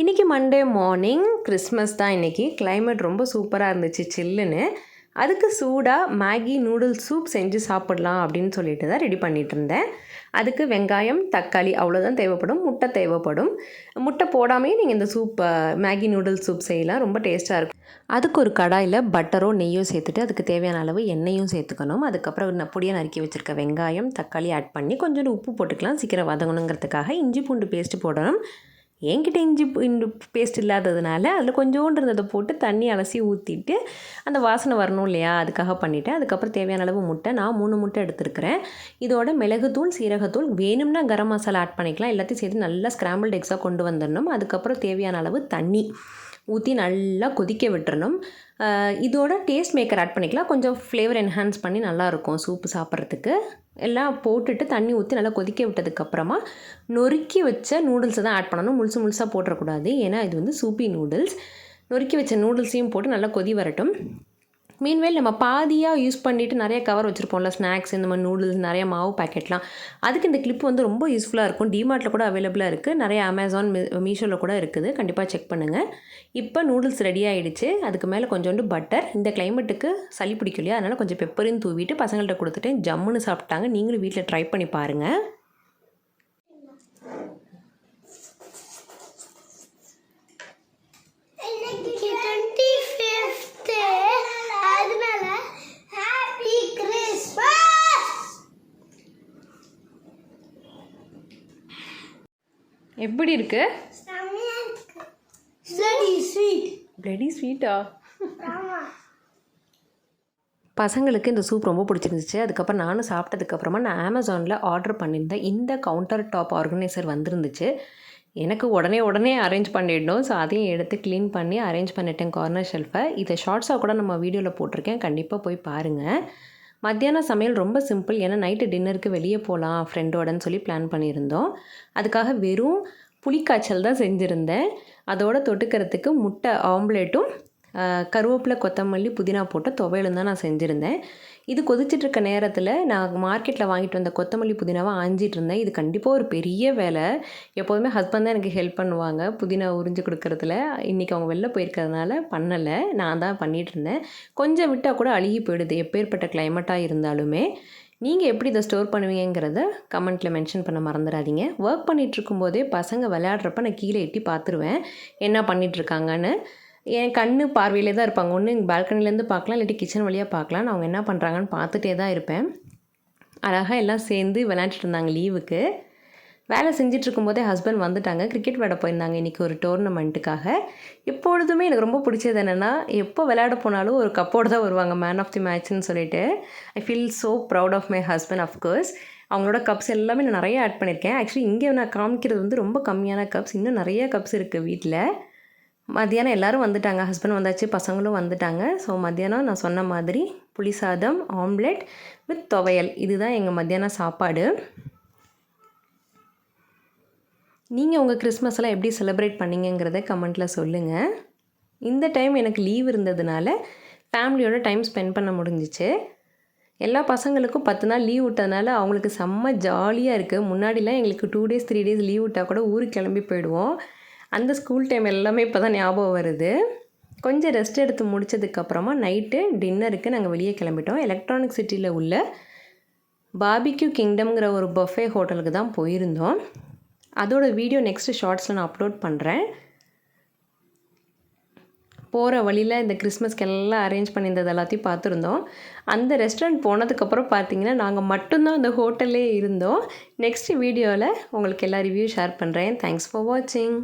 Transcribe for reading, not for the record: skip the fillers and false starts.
இன்றைக்கி Monday morning Christmas தான். இன்றைக்கி கிளைமேட் ரொம்ப சூப்பராக இருந்துச்சு, சில்லுன்னு. அதுக்கு சூடாக மேகி நூடுல்ஸ் சூப் செஞ்சு சாப்பிட்லாம் அப்படின்னு சொல்லிட்டு தான் ரெடி பண்ணிகிட்டு இருந்தேன். அதுக்கு வெங்காயம், தக்காளி அவ்வளோதான் தேவைப்படும். முட்டை தேவைப்படும். முட்டை போடாமையே நீங்கள் இந்த சூப் மேகி நூடுல்ஸ் சூப் செய்யலாம். ரொம்ப டேஸ்ட்டாக இருக்கும். அதுக்கு ஒரு கடாயில் பட்டரோ நெய்யோ சேர்த்துட்டு அதுக்கு தேவையான அளவு எண்ணெயும் சேர்த்துக்கணும். அதுக்கப்புறம் பொடியாக நறுக்கி வச்சுருக்க வெங்காயம், தக்காளி ஆட் பண்ணி கொஞ்சோண்டு உப்பு போட்டுக்கலாம். சீக்கிரம் வதங்கணுங்கிறதுக்காக இஞ்சி பூண்டு பேஸ்ட்டு போடணும். என்கிட்ட இஞ்சி பூண்டு பேஸ்ட் இல்லாததுனால அதில் கொஞ்சோண்டு இருந்ததை போட்டு தண்ணி அலசி ஊற்றிட்டு அந்த வாசனை வரணும் இல்லையா, அதுக்காக பண்ணிவிட்டேன். அதுக்கப்புறம் தேவையான அளவு முட்டை, நான் 3 முட்டை எடுத்துருக்கிறேன். இதோட மிளகுத்தூள், சீரகத்தூள், வேணும்னா கரம் மசாலா ஆட் பண்ணிக்கலாம். எல்லாத்தையும் சேர்த்து நல்லா ஸ்க்ராம்பிள்டு எக்ஸாக கொண்டு வந்துடணும். அதுக்கப்புறம் தேவையான அளவு தண்ணி ஊற்றி நல்லா கொதிக்க விட்டுறணும். இதோட டேஸ்ட் மேக்கர் ஆட் பண்ணிக்கலாம். கொஞ்சம் ஃப்ளேவர் என்ஹான்ஸ் பண்ணி நல்லாயிருக்கும் சூப்பு சாப்பிட்றதுக்கு. எல்லாம் போட்டுட்டு தண்ணி ஊற்றி நல்லா கொதிக்க விட்டதுக்கப்புறமா நொறுக்கி வச்ச நூடுல்ஸை தான் ஆட் பண்ணணும். முழுசாக போட்டுறக்கூடாது, ஏன்னா இது வந்து சூப்பி நூடுல்ஸ். நொறுக்கி வச்ச நூடுல்ஸையும் போட்டு நல்லா கொதி வரட்டும். மீன்வேல் நம்ம பாதியாக யூஸ் பண்ணிவிட்டு நிறைய கவர் வச்சுருப்போம்ல, ஸ்நாக்ஸ் இந்த மாதிரி நூடுல்ஸ், நிறைய மாவு பேக்கெட்லாம். அதுக்கு இந்த கிளிப் வந்து ரொம்ப யூஸ்ஃபுல்லாக இருக்கும். டிமார்ட்டில் கூட அவைலபிளாக இருக்குது, நிறைய அமேசான், மீஷோவில் கூட இருக்குது. கண்டிப்பாக செக் பண்ணுங்கள். இப்போ நூடுல்ஸ் ரெடி ஆகிடுச்சு. அதுக்கு மேலே கொஞ்சோண்டு பட்டர். இந்த கிளைமேட்டுக்கு சளி பிடிக்கும் இல்லையா, அதனால் கொஞ்சம் பெப்பரையும் தூவிட்டு பசங்கள்கிட்ட கொடுத்துட்டு ஜம்முன்னு சாப்பிட்டாங்க. நீங்களும் வீட்டில் ட்ரை பண்ணி பாருங்கள். எப்படி இருக்கு? பிளடி ஸ்வீட்டா? பசங்களுக்கு இந்த சூப் ரொம்ப பிடிச்சிருந்துச்சு. அதுக்கப்புறம் நானும் சாப்பிட்டதுக்கப்புறமா நான் அமேசானில் ஆர்டர் பண்ணியிருந்தேன். இந்த கவுண்டர் டாப் ஆர்கனைசர் வந்துருந்துச்சு. எனக்கு உடனே அரேஞ்ச் பண்ணிடணும். ஸோ அதையும் எடுத்து க்ளீன் பண்ணி அரேஞ்ச் பண்ணிட்டேன் கார்னர் ஷெல்ஃபை. இதை ஷார்ட்ஸாக கூட நம்ம வீடியோவில் போட்டிருக்கேன், கண்டிப்பாக போய் பாருங்கள். மத்தியானம் சமையல் ரொம்ப சிம்பிள். ஏன்னா நைட்டு டின்னருக்கு வெளியே போகலாம் ஃப்ரெண்டோடன்னு சொல்லி பிளான் பண்ணியிருந்தோம். அதுக்காக வெறும் புளிக்காய்ச்சல் தான் செஞ்சுருந்தேன். அதோட தொட்டுக்கிறதுக்கு முட்டை ஆம்லேட்டும் கருவேப்பிலை, கொத்தமல்லி, புதினா போட்டு துவையலும் தான் நான் செஞ்சுருந்தேன். இது கொதிச்சிட்ருக்க நேரத்தில் நான் மார்க்கெட்டில் வாங்கிட்டு வந்த கொத்தமல்லி, புதினாவை ஆஞ்சிட்டு இருந்தேன். இது கண்டிப்பாக ஒரு பெரிய வேலை. எப்போதுமே ஹஸ்பண்ட் தான் எனக்கு ஹெல்ப் பண்ணுவாங்க புதினா உறிஞ்சு கொடுக்கறதுல. இன்றைக்கி அவங்க வெளில போயிருக்கிறதுனால பண்ணலை, நான் தான் பண்ணிகிட்டு இருந்தேன். கொஞ்சம் விட்டால் கூட அழுகி போயிடுது, எப்பேற்பட்ட கிளைமேட்டாக இருந்தாலுமே. நீங்கள் எப்படி இதை ஸ்டோர் பண்ணுவீங்கிறத கமெண்ட்டில் மென்ஷன் பண்ண மறந்துடாதீங்க. ஒர்க் பண்ணிகிட்ருக்கும்போதே பசங்க விளையாடுறப்ப நான் கீழே எட்டி பார்த்துருவேன் என்ன பண்ணிகிட்ருக்காங்கன்னு. என் கண் பார்வையிலே தான் இருப்பாங்க. ஒன்று பால்கனிலேருந்து பார்க்கலாம், இல்லாட்டி கிச்சன் வழியாக பார்க்கலாம். அவங்க என்ன பண்ணுறாங்கன்னு பார்த்துட்டே தான் இருப்பேன். அழகாக எல்லாம் சேர்ந்து விளையாண்டுட்டு இருந்தாங்க லீவுக்கு. வேலை செஞ்சிட்ருக்கும்போதே ஹஸ்பண்ட் வந்துட்டாங்க. கிரிக்கெட் விளையாட போயிருந்தாங்க இன்றைக்கி ஒரு டோர்னமெண்ட்டுக்காக. எப்பொழுதுமே எனக்கு ரொம்ப பிடிச்சது என்னென்னா, எப்போ விளையாட போனாலும் ஒரு கப்போடு தான் வருவாங்க, மேன் ஆஃப் தி மேட்ச்னு சொல்லிட்டு. I feel so proud of my husband. Of course அவங்களோட கப்ஸ் எல்லாமே நான் நிறைய ஆட் பண்ணியிருக்கேன். ஆக்சுவலி இங்கே நான் காமிக்கிறது வந்து ரொம்ப கம்மியான கப்ஸ், இன்னும் நிறைய கப்ஸ் இருக்குது வீட்டில். மத்தியானம் எல்லோரும் வந்துட்டாங்க, ஹஸ்பண்ட் வந்தாச்சு, பசங்களும் வந்துட்டாங்க. ஸோ மத்தியானம் நான் சொன்ன மாதிரி புளி சாதம், ஆம்லெட் வித் துவையல், இதுதான் எங்கள் மத்தியானம் சாப்பாடு. நீங்கள் உங்கள் கிறிஸ்மஸ்லாம் எப்படி செலிப்ரேட் பண்ணிங்கங்கிறத கமெண்ட்டில் சொல்லுங்கள். இந்த டைம் எனக்கு லீவ் இருந்ததுனால ஃபேமிலியோட டைம் ஸ்பெண்ட் பண்ண முடிஞ்சிச்சு. எல்லா பசங்களுக்கும் 10 நாள் லீவ் விட்டதுனால அவங்களுக்கு செம்ம ஜாலியாக இருக்குது. முன்னாடிலாம் எங்களுக்கு 2 days 3 days லீவ் விட்டால் கூட ஊருக்கு கிளம்பி போயிடுவோம். அந்த ஸ்கூல் டைம் எல்லாமே இப்போ தான் ஞாபகம் வருது. கொஞ்சம் ரெஸ்ட் எடுத்து முடித்ததுக்கப்புறமா நைட்டு டின்னருக்கு நாங்கள் வெளியே கிளம்பிட்டோம். எலக்ட்ரானிக் சிட்டியில் உள்ள பார்பிக்யூ கிங்டம்ங்கிற ஒரு பஃபே ஹோட்டலுக்கு தான் போயிருந்தோம். அதோட வீடியோ நெக்ஸ்ட்டு ஷார்ட்ஸில் நான் அப்லோட் பண்ணுறேன். போகிற வழியில் இந்த கிறிஸ்மஸ்க்கு எல்லாம் அரேஞ்ச் பண்ணியிருந்தது எல்லாத்தையும் பார்த்துருந்தோம். அந்த ரெஸ்டாரண்ட் போனதுக்கப்புறம் பார்த்திங்கன்னா நாங்கள் மட்டும்தான் அந்த ஹோட்டல்லே இருந்தோம். நெக்ஸ்ட் வீடியோவில் உங்களுக்கு எல்லா ரிவ்யூ ஷேர் பண்ணுறேன். தேங்க்ஸ் ஃபார் வாட்சிங்.